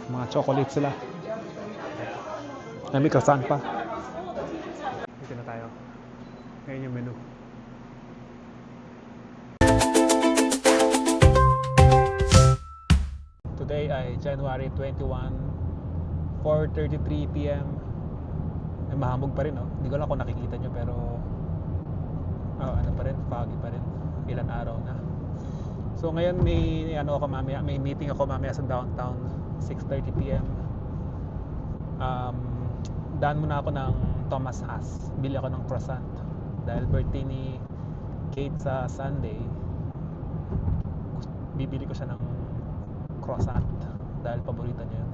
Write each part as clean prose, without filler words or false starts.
Mga chocolate sila. May croissant pa. Dito na tayo. Ngayon yung menu. Today ay January 21, 4:33 p.m. Ay, mahamog pa rin, no? Hindi ko lang kung nakikita nyo, pero ano pa rin, foggy pa rin. Ilan araw na. So ngayon may may meeting ako mamaya sa downtown, 6:30 p.m. Daan muna ako ng Thomas Hass. Bili ako ng croissant dahil birthday ni Kate sa Sunday. Bibili ko siya ng croissant dahil paborito niya yun.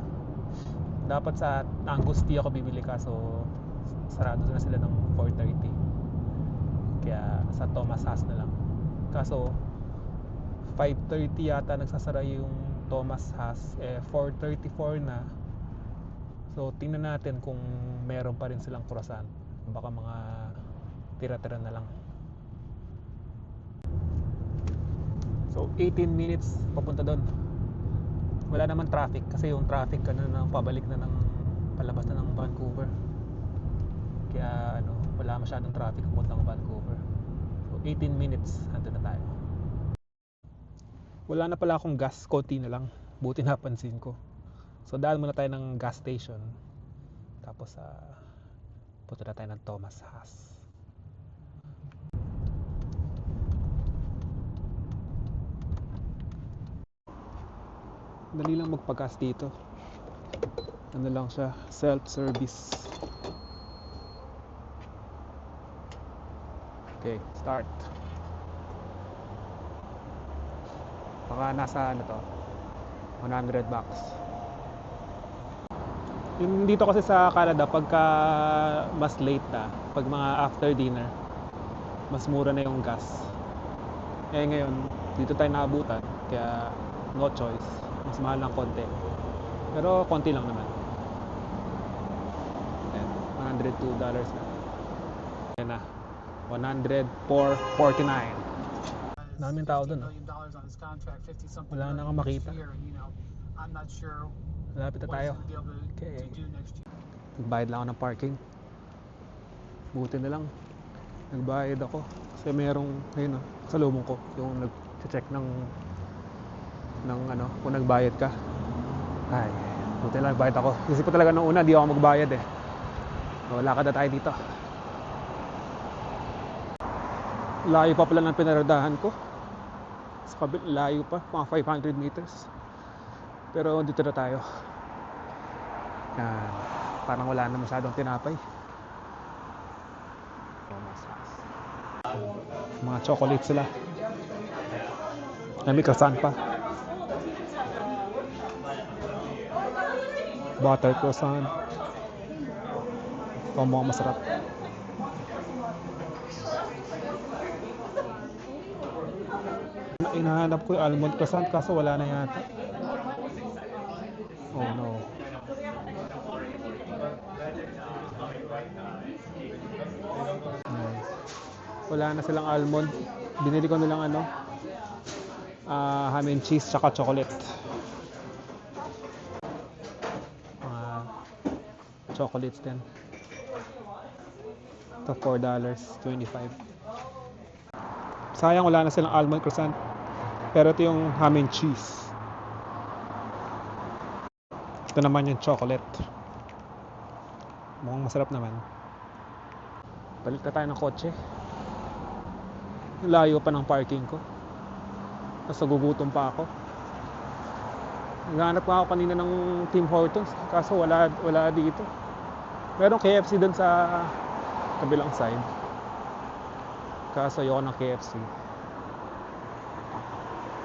Dapat sa Angusti ako bibili, kaso sarado na sila ng 4:30. Kaya sa Thomas Hass na lang. Kaso 5:30 yata nagsasara yung Thomas Hass, 4:34 na. So tingnan natin kung meron pa rin silang croissant. Baka mga tira-tira na lang. So 18 minutes papunta doon. Wala naman traffic kasi yung traffic pabalik na ng palabas na ng Vancouver. Kaya wala masyadong traffic papunta ng Vancouver. So 18 minutes andun na tayo. Wala na pala akong gas, konti na lang. Buti napansin ko. So dahil muna tayo ng gas station. Tapos punta na tayo ng Thomas Hass. Dali lang magpa-gas dito. Ano lang siya, self-service. Okay, start. Baka nasa $100 bucks. Yung dito kasi sa Canada, pagka mas late na, pag mga after dinner, mas mura na yung gas. Ngayon dito tayo naabutan, kaya no choice, mas mahal ng konti, pero konti lang naman. $102 na. Yan na, $104.49. Daming tao dun, wala na akong makita. Lapit na tayo. Okay. Nagbayad lang ako ng parking. Buti na lang nagbayad ako. Kasi merong, ayun salubong ko, yung nag-check ng kung nagbayad ka. Ay, buti na lang nagbayad ako. Isip ko talaga nung una, di ako magbayad eh. Wala ka na tayo dito. Layo pa pala ng pinaradahan ko. Sa kabila, layo pa, mga 500 meters. Pero dito na tayo. Parang wala na masyadong tinapay. Mga chocolate sila. May croissant pa. Butter croissant. Ito mukhang masarap. Hinahanap ko yung almond croissant, kaso wala na yata. Oh no. Wala na silang almond. Binili ko na lang ham and cheese tsaka chocolate. Chocolates din. Ito $4.25. Sayang wala na silang almond croissant. Pero ito yung ham and cheese. Ito naman yung chocolate. Mukhang masarap naman. Balik na tayo ng kotse. Layo pa ng parking ko. Nasa gugutom pa ako. Naghanap pa ako kanina ng Tim Hortons, kaso wala dito. Merong KFC dun sa kabilang side. Kaso ayoko ng KFC.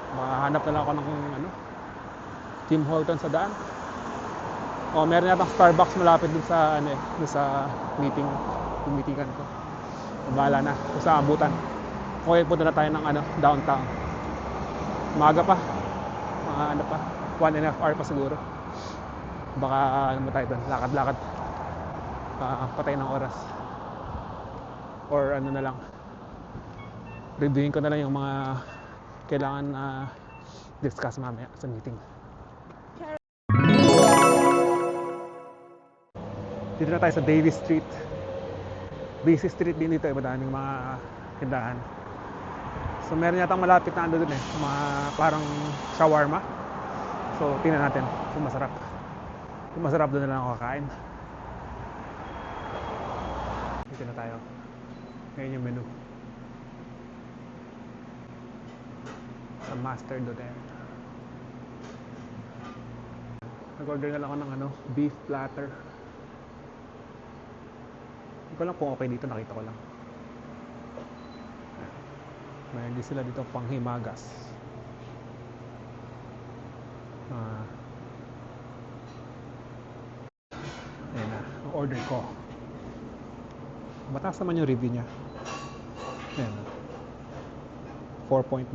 Mahanap na lang ako ng Tim Hortons sa daan. Meron yatang Starbucks malapit dun sa dun sa meetingan ko. Bahala na kung saan abutan. Okay, punta na tayo ng downtown. Umaga pa. Mga 1.5 hour pa siguro. Baka tayo doon, lakad-lakad. Patay ng oras. Or na lang, reviewin ko na lang yung mga kailangan discuss mamaya sa meeting. Dito na tayo sa Davis Street. Busy street din dito, madaming mga tindahan. So meron yatang malapit na ando dun eh, mga parang shawarma. So tingnan natin kung masarap. Kung masarap, doon na lang ako kakain. Dito na tayo. Ngayon yung menu. Sa Master Doden. Nag-order na lang ako ng beef platter. Hindi ko lang kung okay dito, nakita ko lang. Mayroon din sila dito pang himagas. Ayan na, ang order ko. Mataas naman yung review niya. Ayan na. 4.9.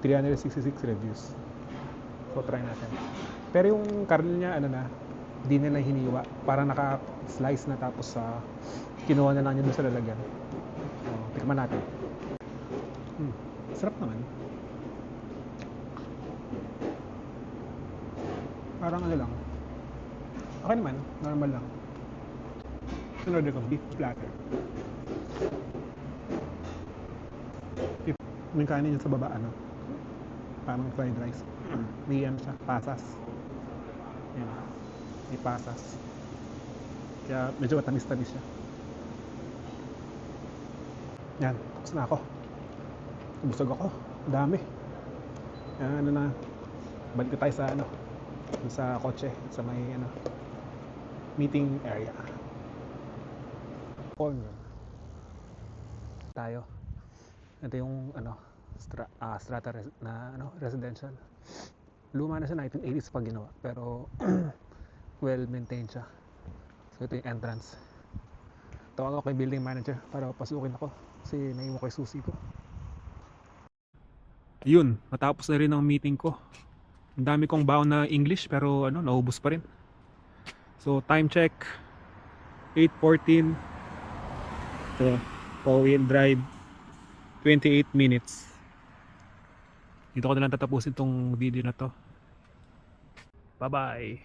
366 reviews. So try natin. Pero yung karne niya, di nila hiniwa. Parang naka-slice na tapos kinuha na lang niya doon sa lalagyan. So, tikman natin. Sarap naman. Parang lang. Okay naman, normal lang. Order ko beef platter. May kanin yun sa baba, parang fried rice. May siya, pasas. Yan. May pasas. Kaya medyo matamis-tamis siya. Yan, tapos na ako. Busog ako. Dami. Yan, balik tayo sa sa kotse, sa may meeting area. Corner. Tayo. Ito yung strata na residential. Luma na siya, 1980s pa ginawa, pero well maintained siya. So ito yung entrance. Tawag ako kay building manager para pasukin ako kasi naiwan ko yung susi ko. Yun, matapos na rin ang meeting ko. Ang dami kong baon na English pero naubos pa rin. So time check 8:14. So, four-wheel drive 28 minutes. Dito ko na lang tatapusin tong video na to. Bye bye.